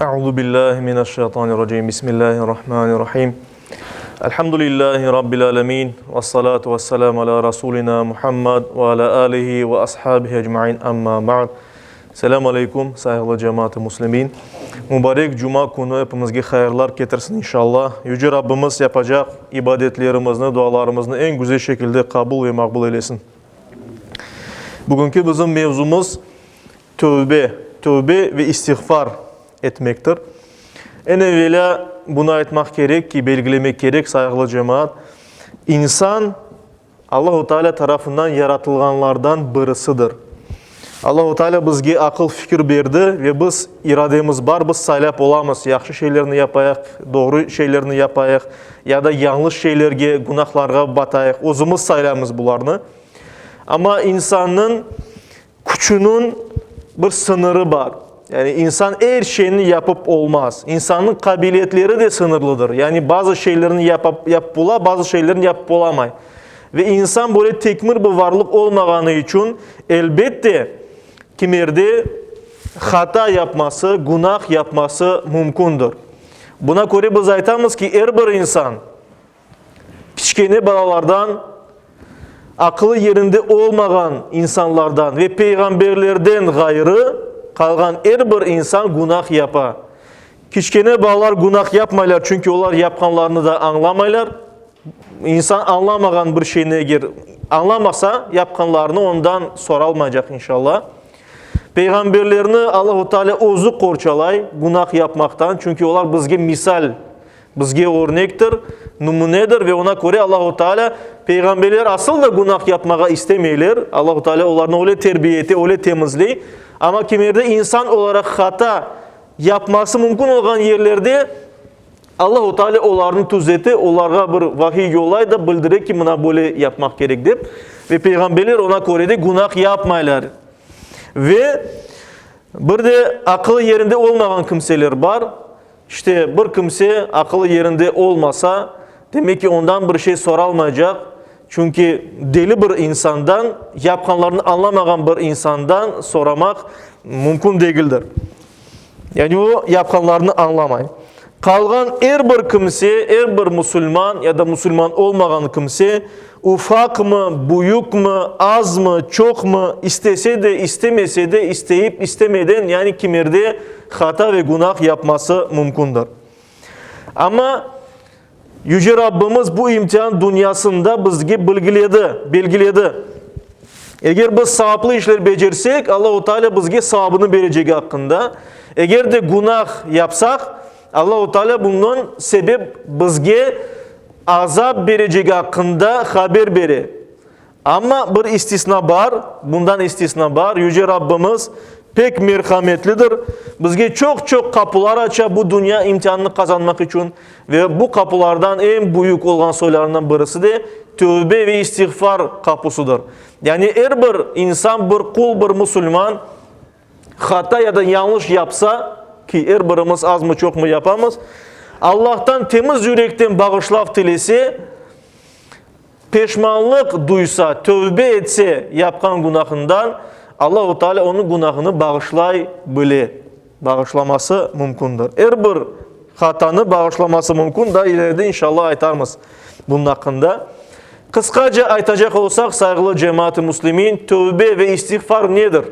Euzu billahi mineşşeytanirracim. Bismillahirrahmanirrahim. Elhamdülillahi rabbil alamin ve salatu vesselam ala rasulina Muhammed ve ala alihi ve ashabihi ecmaîn. Amma ba'd. Selamun aleyküm sayılı cemaat-i muslimin. Mübarek cuma günü hepimizge hayırlar getirsin inşallah. Yüce Rabbimiz yapacak ibadetlerimizni, dualarımızı en güzel şekilde kabul ve makbul eylesin. Bugünkü bizim mevzumuz tövbe ve istiğfar etmektir. En evvela bunu aytmak gerek ki, belgilemek gerek sayılı cemaat. İnsan Allah-u Teala tarafından yaratılganlardan birisidir. Allah-u Teala bizge akıl fikir berdi ve biz irademiz var, biz saylap olamız. Yaxşı şeylerini yapayak, doğru şeylerini yapayak ya da yanlış şeylerge, günahlarga batayak. Özümüz saylamız bularını. Ama insanın küçünün bir sınırı var. Yani insan her şeyini yapıp olmaz. İnsanın kabiliyetleri de sınırlıdır. Yani bazı şeylerini yapıp bula, bazı şeylerini yapıp olamay. Ve insan böyle tekmir bir varlık olmaganı için elbette kimerde hata yapması, günah yapması mümkündür. Buna göre biz aytamız ki her bir insan kiçkene balalardan, akıllı yerinde olmagan insanlardan ve peygamberlerden gayrı kalgan her bir insan günah yapa. Kiçkene bağlar günah yapmaylar çünkü onlar yapkanlarını da anlamaylar. İnsan anlamagan bir şeyine gir, anlamasa yapkanlarını ondan soralmayacak inşallah. Peygamberlerini Allah-u Teala özü korçalay günah yapmaktan çünkü onlar bizge misal, bizge örnektir, numunedir ve ona göre Allah-u Teala peygamberler asıl da günah yapmağa istemeyler. Allah-u Teala onlarını öyle terbiyeti, öyle temizliği. Ama kimerde insan olarak hata yapması mümkün olan yerlerde Allah-u Teala onlarını tuzeti, onlara bir vahiy yolay da bildirek ki buna böyle yapmak gerektir. Ve peygamberler ona göre de günah yapmaylar. Ve bir de akıllı yerinde olmayan kimseler var. İşte bir kimse akıllı yerinde olmasa demek ki ondan bir şey sorulmayacak. Çünkü deli bir insandan, yapkanlarını anlamayan bir insandan soramak mümkün değildir. Yani o yapkanlarını anlamay. Kalgan her bir kimse, her bir Müslüman ya da Müslüman olmayan kimse ufak mı, büyük mü, az mı, çok mu, istese de istemese de isteyip istemeden yani kimerde hata ve günah yapması mümkündür. Ama Yüce Rabbimiz bu imtihan dünyasında bizge belgiledi. Eğer biz savaplı işler becersek Allah-u Teala bizge savabını verecek hakkında. Eğer de günah yapsak Allah-u Teala bunun sebep bizge azap verecek hakkında haber verir. Ama bir istisna var, bundan istisna var. Yüce Rabbimiz pek merhametlidir. Bizge çok kapılar açar bu dünya imtihanını kazanmak için. Ve bu kapılardan en büyük olan soylarından birisi de tövbe ve istiğfar kapısıdır. Yani her bir insan, bir kul, bir Müslüman hata ya da yanlış yapsa ki her birimiz az mı çok mu yapamaz. Allah'tan temiz yürekten bağışlaf dilese, peşmanlık duysa, tövbe etse yapkan günahından Allah-u Teala onun günahını bağışlaması mümkündür. Her bir hatanı bağışlaması mümkün da ileride inşallah aytarmız bunun hakkında. Kıskaca aytacak olsak saygılı cemaat-i muslimin tövbe ve istiğfar nedir?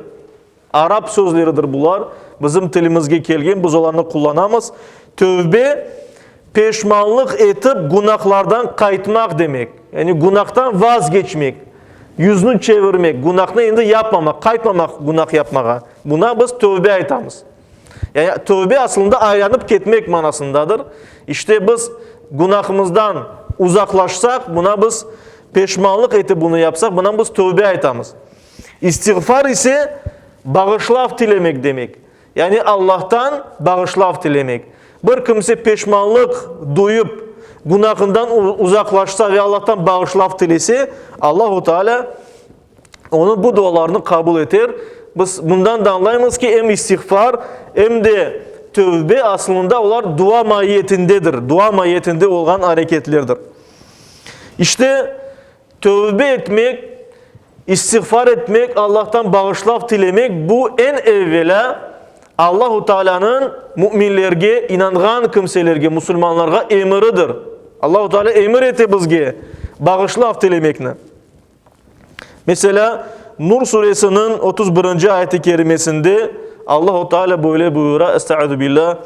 Arap sözleridir bunlar. Bizim tilimizge kelgen biz onlarını kullanamız. Tövbe peşmanlık etip günahlardan kayıtmak demek. Yani günahtan vazgeçmek. Yüzünü çevirmek, günahını endi yapmamak, kayıtmamak günah yapmağa. Buna biz tövbe aytamız. Yani tövbe aslında ayrılıp ketmek manasındadır. İşte biz günahımızdan uzaklaşsak, buna biz peşmanlık etip bunu yapsak, buna biz tövbe aytamız. İstiğfar ise bağışlaf dilemek demek. Yani Allah'tan bağışlaf dilemek. Bir kimse peşmanlık duyup günahından uzaklaşsa ve Allah'tan bağışlaf dilese Allah-u Teala onun bu dualarını kabul eder. Biz bundan da anlayımız ki hem istiğfar hem de tövbe aslında onlar dua mahiyetindedir. Dua mahiyetinde olan hareketlerdir. İşte tövbe etmek, istiğfar etmek, Allah'tan bağışlaf dilemek bu en evvela Allahu Teala'nın müminlerge, inangan kimselerge, musulmanlarga emiridir. Allahu Teala emir etti bizge bağışlaf dilemekni. Mesela Nur suresinin 31. ayeti kerimesinde Allahu Teala böyle buyura: Estaizu billah.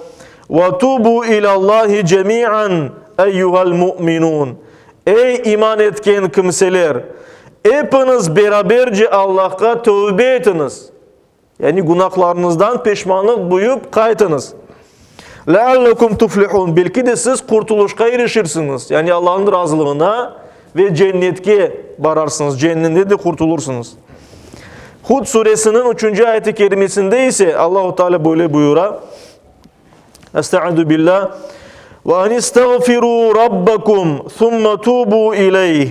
Ve tubu ilallahi cemi'an eyyuhal mu'minun. Ey iman etken kimseler, hepiniz beraberce Allah'a tövbe etiniz. Yani günahlarınızdan pişmanlık duyup kaytınız. لَعَلَّكُمْ تُفْلِحُونَ. Belki de siz kurtuluşa erişirsiniz. Yani Allah'ın razılığına ve cennetke bararsınız. Cennette de kurtulursunuz. Hud suresinin 3. ayeti kerimesinde ise Allahu Teala böyle buyura: Estaizu billah. Ve en istagfiru rabbakum thumma tubu ileyh.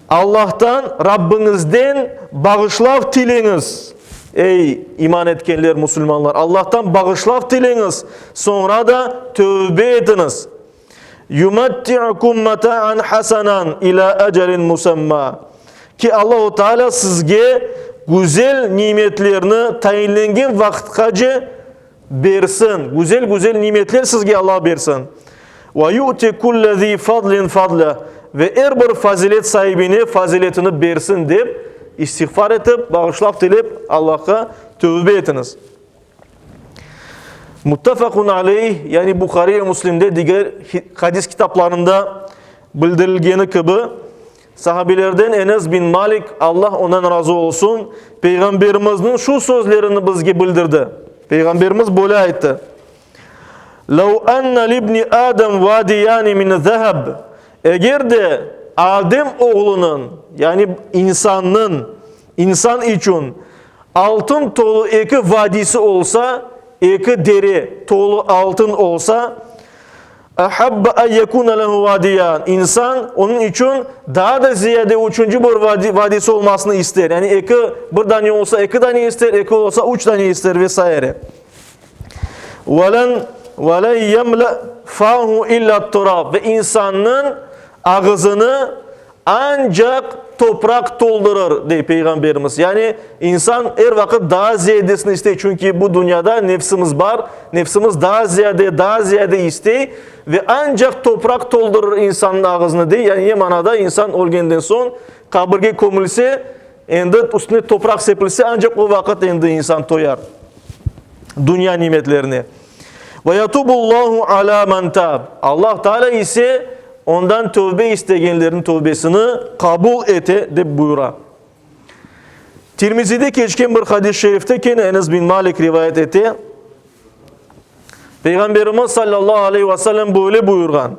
Allah'tan, Rabbinizden bağışlaf dileniz. Ey iman etkenler, Müslümanlar, Allah'tan bağışlaf dileniz. Sonra da tövbe ediniz. Yumatti'ukum mata'an hasanan ila ecelin musamma. Ki Allahu Teala sizge güzel nimetlerini tayinlengen vakitkaca bersin. Güzel nimetler sizge Allah bersin. Ve yu'ti kullezi fadlin fadla. Ve her bir fazilet sahibine faziletini bersin deyip istiğfar etip, bağışlaf dilip Allah'a tövbe etiniz. Muttefakun aleyh, yani Bukhari ve Müslim'de diğer hadis kitaplarında bildirilgeni gibi sahabelerden Enes bin Malik, Allah ondan razı olsun, Peygamberimizin şu sözlerini bizge bildirdi. Peygamberimiz böyle aytti: لَوْ أَنَّ لِبْنِ آدَمْ وَادِيَانِ مِنْ ذَهَبٍ. Eğer de Adem oğlunun, yani insan için altın tolu iki vadisi olsa, iki deri tolu altın olsa, اَحَبَّ اَنْ يَكُونَ لَهُ وَادِيَانِ. İnsan onun için daha da ziyade üçüncü bir vadisi olmasını ister. Yani iki bir tane olsa iki tane ister, iki olsa üç tane ister vesaire. وَلَنْ يَمْلَ فَاهُ اِلَّا التُّرَابِ. Ve insanın ağzını ancak toprak doldurur diye Peygamberimiz. Yani insan her vakit daha ziyadesini istiyor. Çünkü bu dünyada nefsimiz var. Nefsimiz daha ziyade istiyor. Ve ancak toprak doldurur insanın ağzını diye. Yani manada insan ölgenden son kabirge gömülse, endi üstüne toprak sepilse ancak o vakit endi insan toyar dünya nimetlerini. Ve yatubullahu ala men tab. Allah Teala ise ondan tövbe isteyenlerin tövbesini kabul ete de buyura. Tirmizi'de geçken bir hadis-i şerifte ki Enes bin Malik rivayet etti. Peygamberimiz sallallahu aleyhi ve sellem böyle buyurgan: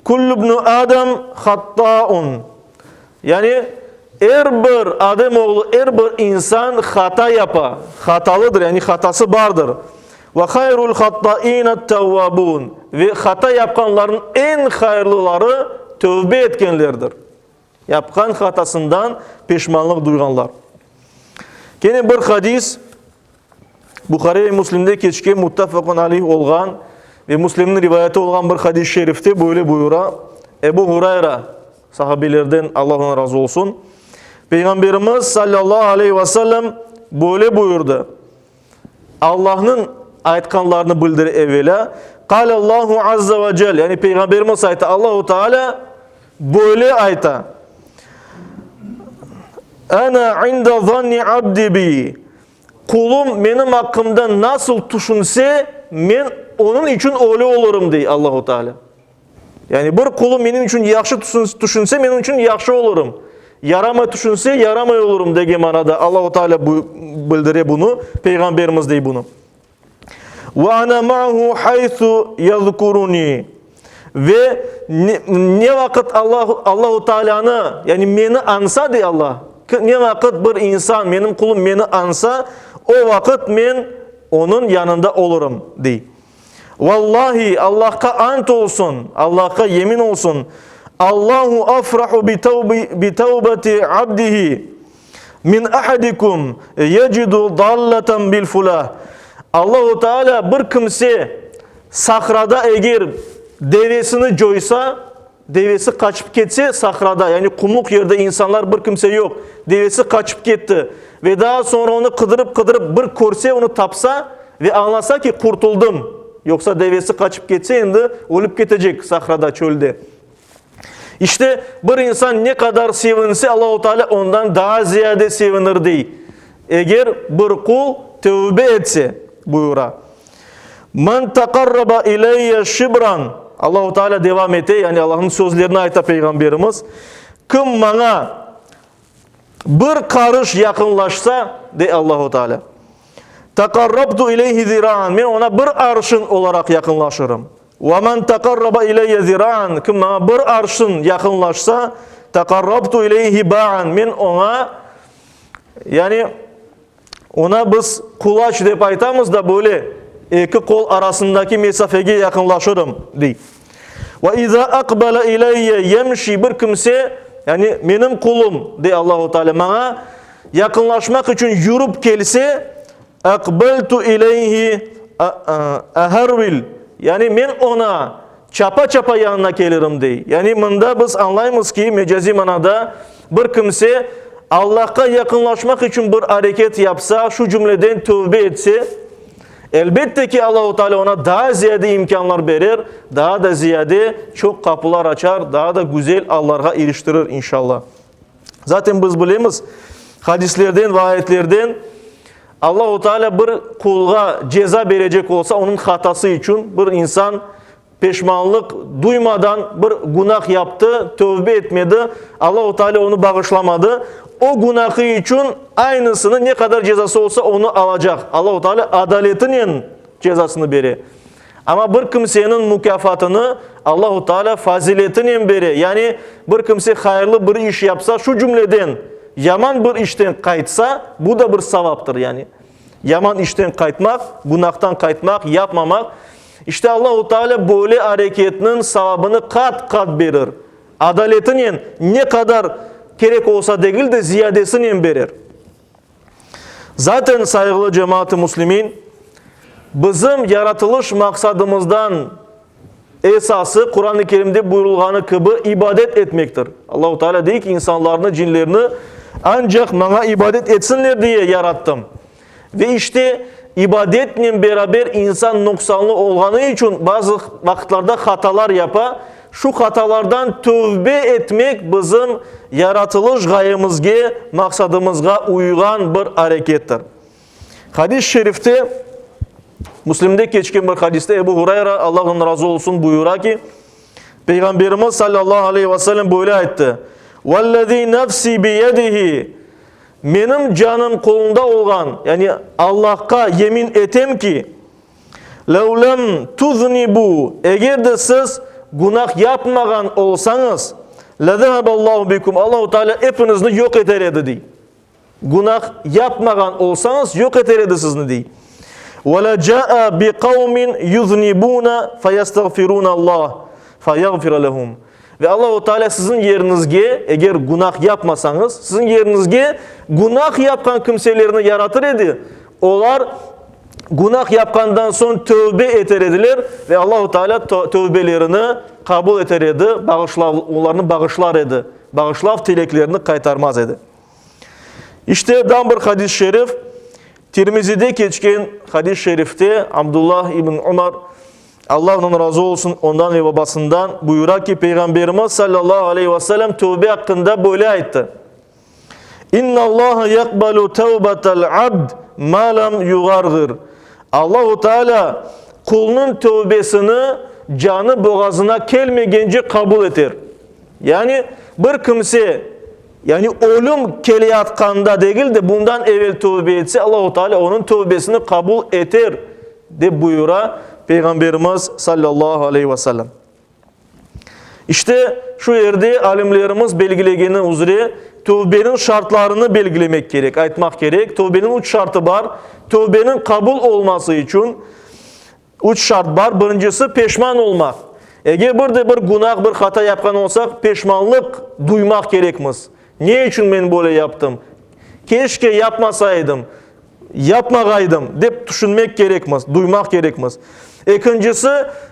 Kullu ibn Adam hatta'un. Yani her bir Adem oğlu, her bir insan hata yapar. Hatalıdır, yani hatası vardır. Ve hayrul hatta'ine tevvabun. Ve hata yapanların en hayırlıları tövbe etkenlerdir. Yapkan hatasından pişmanlık duyganlar. Yine bir hadis Bukhari ve Müslim'de geçken muttefakun aleyh olgan ve Müslim'in rivayeti olgan bir hadis-i şerifte böyle buyura: Ebu Hureyre sahabelerden, Allah ona razı olsun, Peygamberimiz sallallahu aleyhi ve sellem böyle buyurdu. Allah'ın ayetkanlarını bildir evvela. Kâle Allahu azze ve celle, yani Peygamberimiz ayeti, Allahu Teala böyle ayta: Ana inda zanni abdi bi. Kulum benim hakkımda nasıl düşünse ben onun için öyle olurum diye Allahu Teala. Yani bir kulum benim için yaxşı düşünse benim için yaxşı olurum. Yarama düşünse yaramay olurum diye manada Allahu Teala bildiriyor bunu. Peygamberimiz diye bunu. Ve ana ma'hu haythu yazkuruni. Ve ne vakit Allahu Teala'nı, yani beni ansa diye Allah. Ne vakit bir insan, benim kulum beni ansa, o vakit ben onun yanında olurum diye. Vallahi Allah'a ant olsun, Allah'a yemin olsun. Allahu afrahu bi tevbeti abdihi min ahadikum yecidu dallatan bil fulah. Allahu Teala bir kimse sahrada eğer devesini coysa, devesi kaçıp getse sahrada, yani kumluk yerde insanlar bir kimse yok. Devesi kaçıp gitti ve daha sonra onu kıdırıp bir korse onu tapsa ve anlasa ki kurtuldum. Yoksa devesi kaçıp geçse endi ölüp ketecek sahrada, çölde. İşte bir insan ne kadar sevinse Allah-u Teala ondan daha ziyade sevinir dey. Eğer bir kul tövbe etse buyura. Men takarraba ileyye şibran. Allah-u Teala devam ete, yani Allah'ın sözlerini ayta Peygamberimiz. Kim bana bir karış yakınlaşsa de Allah-u Teala. Takarrabtu ileyhi zira'an. Men ona bir arşın olarak yakınlaşırım. Ve men takarraba ileyye zira'an. Kim bana bir arşın yakınlaşsa takarrabtu ileyhi ba'an. Men ona, yani ona biz kulaç dep aytamız da böyle iki kol arasındaki mesafeye yakınlaşırım dey. Ve izâ akbala ileyye yemşi, bir kimse, yani benim kulum dey Allah-u Teala, bana yakınlaşmak için yürüp gelse akbaltu ileyhi aharvil, yani men ona çapa yanına gelirim dey. Yani bunda biz anlayımız ki mecazi manada bir kimse Allah'a yakınlaşmak için bir hareket yapsa, şu cümleden tövbe etse, elbette ki Allah-u Teala ona daha ziyade imkanlar verir, daha da ziyade çok kapılar açar, daha da güzel Allah'a eriştirir inşallah. Zaten biz bilemiz hadislerden ve ayetlerden Allah-u Teala bir kulga ceza verecek olsa onun hatası için bir insan peşmanlık duymadan bir günah yaptı, tövbe etmedi, Allah-u Teala onu bağışlamadı. O günahı için aynısını ne kadar cezası olsa onu alacak. Allah-u Teala adaletinin cezasını verir. Ama bir kimsenin mükafatını Allah-u Teala faziletinin verir. Yani bir kimse hayırlı bir iş yapsa, şu cümleden yaman bir işten kayıtsa, bu da bir sevaptır yani. Yaman işten kayıtmak, günahtan kayıtmak, yapmamak. İşte Allah-u Teala böyle hareketinin sevabını kat verir. Adaletinin ne kadar gerek olsa değil de ziyadesini verir. Zaten saygılı cemaat-i muslimin, bizim yaratılış maksadımızdan esası Kur'an-ı Kerim'de buyurulğanı gibi ibadet etmektir. Allah-u Teala deyik ki insanlarını, cinlerini ancak bana ibadet etsinler diye yarattım. Ve işte ibadetle beraber insan noksanlı olganı için bazı vakitlerde hatalar yapar. Şu hatalardan tövbe etmek bizim yaratılış gayemizge, maksadımızga uygan bir harekettir. Hadis-i şerifte, Müslim'de geçken bir hadiste Ebu Hureyre Allah'ın razı olsun buyura ki, Peygamberimiz sallallahu aleyhi ve sellem böyle aytti. وَالَّذ۪ي نَفْسِ بِيَدِهِ, benim canım kolunda olgan, yani Allah'a yemin etem ki, لَوْ لَمْ تُذْنِبُوا, eğer de siz günah yapmagan olsanız, لَذَهَبَ اللّٰهُ بِكُمْ, Allah-u Teala hepinizni yok eder edi dey. Günah yapmagan olsanız yok eder edi sizni dey. وَلَجَاءَ بِقَوْمٍ يُذْنِبُونَ فَيَسْتَغْفِرُونَ اللّٰهِ فَيَغْفِرَ لَهُمْ. Ve Allah-u Teala sizin yerinizge, eğer günah yapmasanız, sizin yerinizge günah yapkan kimselerini yaratır edi. Onlar günah yapkandan son tövbe eter ediler ve Allah-u Teala tövbelerini kabul eter edi, onlarını bağışlar edi. Bağışlav dileklerini kaytarmaz edi. İşte dan bir hadis-i şerif, Tirmizi'de geçken hadis-i şerifte Abdullah ibn Umar, Allah'ın razı olsun ondan ve babasından, buyurar ki Peygamberimiz sallallahu aleyhi ve sellem tövbe hakkında böyle ayette. İnna Allah yakbalu tevbetel abd ma lam yugargir. Allah-u Teala kulunun tövbesini canı boğazına gelmeyince kabul eder. Yani bir kimse, yani ölüm keliyatqanda değil de bundan evvel tövbe etse Allah-u Teala onun tövbesini kabul eder de buyura Peygamberimiz sallallahu aleyhi ve sellem. İşte şu yerde alimlerimiz belgilegeni üzere tövbenin şartlarını belgilemek gerek, aytmak gerek. Tövbenin 3 şartı var. Tövbenin kabul olması için 3 şart var. Birincisi peşman olmak. Eğer bir günah, bir hata yapkan olsak peşmanlık duymak gerekmiz. Ne için ben böyle yaptım? Keşke yapmasaydım, yapmagaydım deyip düşünmek gerekmez, duymak gerekmez. İkincisi,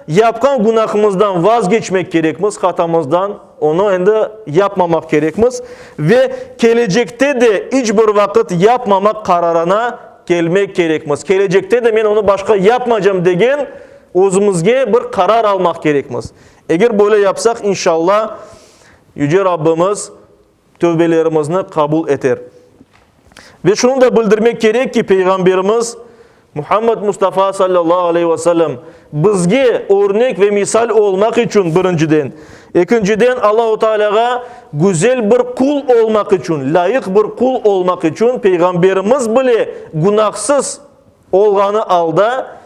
yapkan günahımızdan vazgeçmek gerekmez, hatamızdan onu endi yapmamak gerekmiz ve gelecekte de hiç bir vakit yapmamak kararına gelmek gerekmiz. Gelecekte de ben onu başka yapmayacağım degen özümüzge bir karar almak gerekmiz. Eğer böyle yapsak inşallah Yüce Rabbimiz tövbelerimizni kabul eder. Ve şunu da bildirmek gerek ki Peygamberimiz Muhammed Mustafa sallallahu aleyhi ve sellem bizge örnek ve misal olmak için birinciden, ikinciden Allah-u Teala'ga güzel bir kul olmak için, layık bir kul olmak için Peygamberimiz bile günahsız olganı alda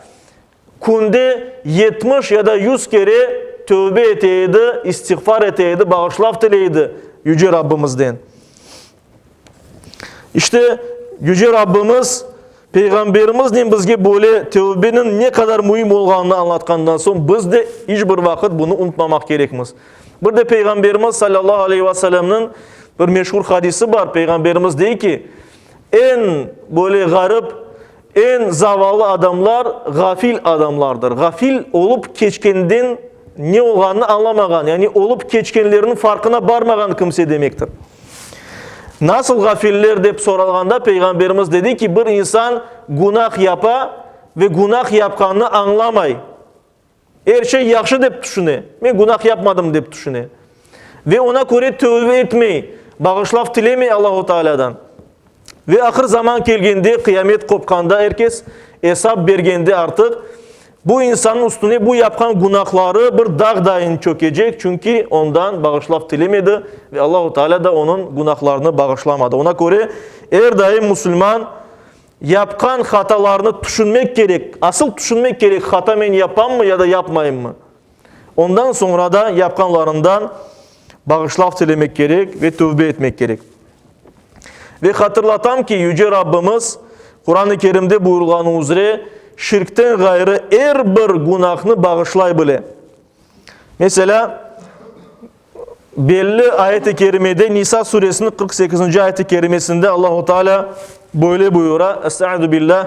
kunde 70 ya da 100 kere tövbe eteydi, istiğfar eteydi, bağışlaf dileydi Yüce Rabbimizden. İşte Yüce Rabbimiz Peygamberimizden bizge böyle tövbenin ne kadar mühim olganını anlatkandan sonra biz de hiçbir vakit bunu unutmamak gerekmiz. Bir de Peygamberimiz sallallahu aleyhi ve sellem'nin bir meşhur hadisi var. Peygamberimiz deyir ki en böyle garip, en zavallı adamlar gafil adamlardır. Gafil olup keçkenden ne olganını anlamagan, yani olup keçkenlerinin farkına varmagan kimse demektir. Nasıl gafiller deyip sorulganda Peygamberimiz dedi ki bir insan günah yapa ve günah yapkanını anlamay. Her şey yaxşı deyip düşüne. Ben günah yapmadım deyip düşüne. Ve ona göre tövbe etmey, bağışlaf dilemey Allah-u Teala'dan. Ve ahir zaman gelgende, kıyamet kopkanda herkes hesap bergende artık bu insanın üstüne bu yapkan günahları bir dağ dayın çökecek. Çünkü ondan bağışlaf dilemedi ve Allah-u Teala da onun günahlarını bağışlamadı. Ona göre her daim Müslüman yapkan hatalarını düşünmek gerek. Asıl düşünmek gerek, hata ben yapan mı ya da yapmayayım mı? Ondan sonra da yapkanlarından bağışlaf dilemek gerek ve tövbe etmek gerek. Ve hatırlatam ki Yüce Rabbimiz Kur'an-ı Kerim'de buyurganı üzere şirkten gayrı her bir günahını bağışlay bile. Mesela belli ayet-i kerimede Nisa suresinin 48. ayet-i kerimesinde Allah-u Teala böyle buyura. Estaizu billah.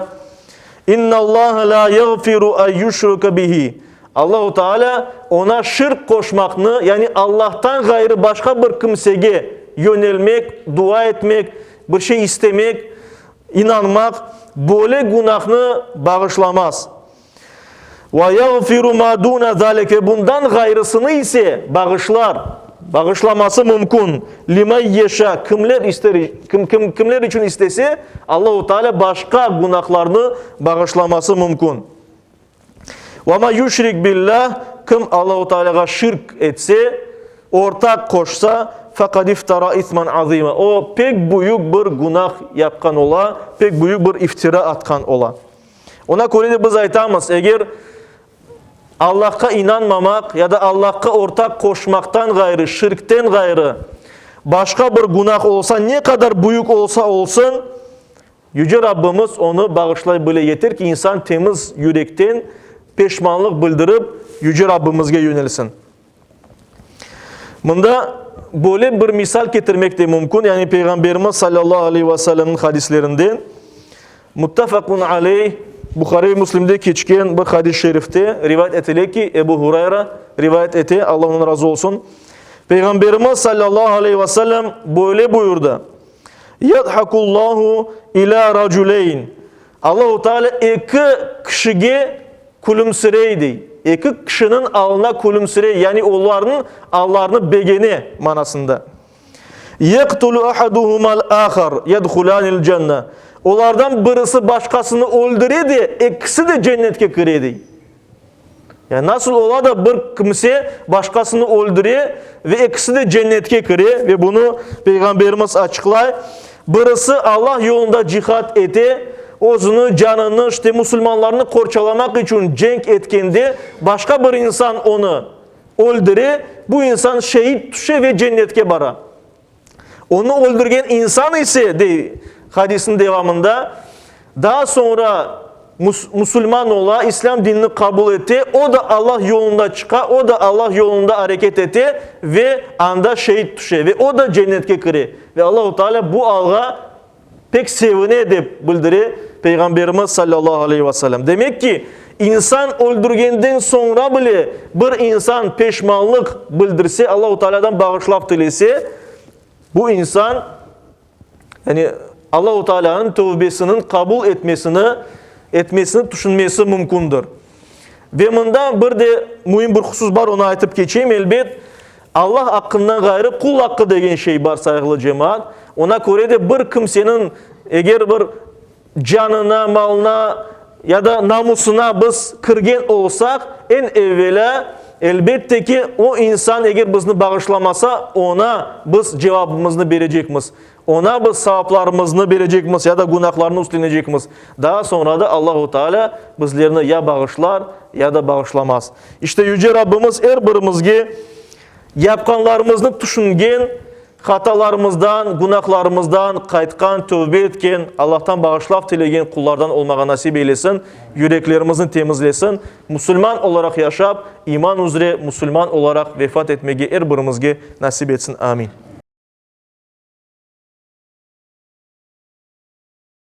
İnna Allah la yaghfiru en yushraka bihi. Allah-u Teala ona şirk koşmakını, yani Allah'tan gayrı başka bir kimseye yönelmek, dua etmek, bir şey istemek, inanmak böyle günahını bağışlamaz. Ve yaghfiru ma duna zalik, ve bundan gayrısını ise bağışlar. Bağışlaması mümkün. Limen yeşa, kimler için istese Allah-u Teala başka günahlarını bağışlaması mümkün. Ve ma yushrik billah, kim Allah-u Teala'ya şirk etse, ortak koşsa fakat iftara isman azima. O pek büyük bir günah yapkan ola, pek büyük bir iftira atkan ola. Ona göre de biz aytamız, eğer Allah'a inanmamak ya da Allah'a ortak koşmaktan gayrı, şirkten gayrı başka bir günah olsa, ne kadar büyük olsa olsun, Yüce Rabbimiz onu bağışlay bile yeter ki insan temiz yürekten peşmanlık bildirip Yüce Rabbimizge yönelsin. Bunda böyle bir misal getirmek de mümkün. Yani Peygamberimiz sallallahu aleyhi ve sellem'in hadislerinden muttafakun aleyh, Bukhari ve Müslim'de geçken bir hadis-i şerifte rivayet edilir ki Ebu Hureyre rivayet etti, Allah onun razı olsun. Peygamberimiz sallallahu aleyhi ve sellem böyle buyurdu. Yadhakullahu ila raculeyn. Allah-u Teala iki kişiye kulümsüreydi. İki kişinin alına kulümsürey, yani onların allarını begeni manasında. Yaqtulu ahaduhumal ahar yadkhulanil cennet. Onlardan birisi başkasını öldüredi, ikisi de cennetke giredi. Yani nasıl ola da bir kimse başkasını öldürüyor ve ikisi de cennetke giriyor ve bunu Peygamberimiz açıklay. Birisi Allah yolunda cihat eti, özünü, canını, işte Müslümanlarını korçalamak için cenk etkende başka bir insan onu öldürüyor. Bu insan şehit düşe ve cennetke bara. Onu öldürgen insan ise hadisin devamında daha sonra Müslüman ola, İslam dinini kabul etti. O da Allah yolunda çıka, o da Allah yolunda hareket etti ve anda şehit düşe ve o da cennetke kire. Ve Allah-u Teala bu alga pek sevine edip bildiri Peygamberimiz sallallahu aleyhi ve sellem. Demek ki İnsan öldürgenden sonra bile bir insan peşmanlık bildirse, Allah-u Teala'dan bağışlap dilese, bu insan yani Allah-u Teala'nın tövbesinin kabul etmesini düşünmesi mümkündür. Ve bunda bir de mühim bir husus var, onu aytıp geçeyim elbet. Allah hakkından gayrı kul hakkı degen şey var saygılı cemaat. Ona göre de bir kimsenin eğer bir canına, malına ya da namusuna biz kırgen olsak, en evvela elbette ki o insan eğer bizni bağışlamasa ona biz cevabımızı verecekmiz. Ona biz sevaplarımızı verecekmiz ya da günahlarını üstlenecekmiz. Daha sonra da Allah-u Teala bizlerini ya bağışlar ya da bağışlamaz. İşte Yüce Rabbimiz her birimizge yapkanlarımızı düşüngen, hatalarımızdan, günahlarımızdan kaytkan, tövbe etken, Allah'tan bağışlap dilegen kullardan olmağa nasip eylesin, yüreklerimizin temizlesin, Müslüman olarak yaşap, iman üzere Müslüman olarak vefat etmeyi her birimizge nasip etsin. Amin.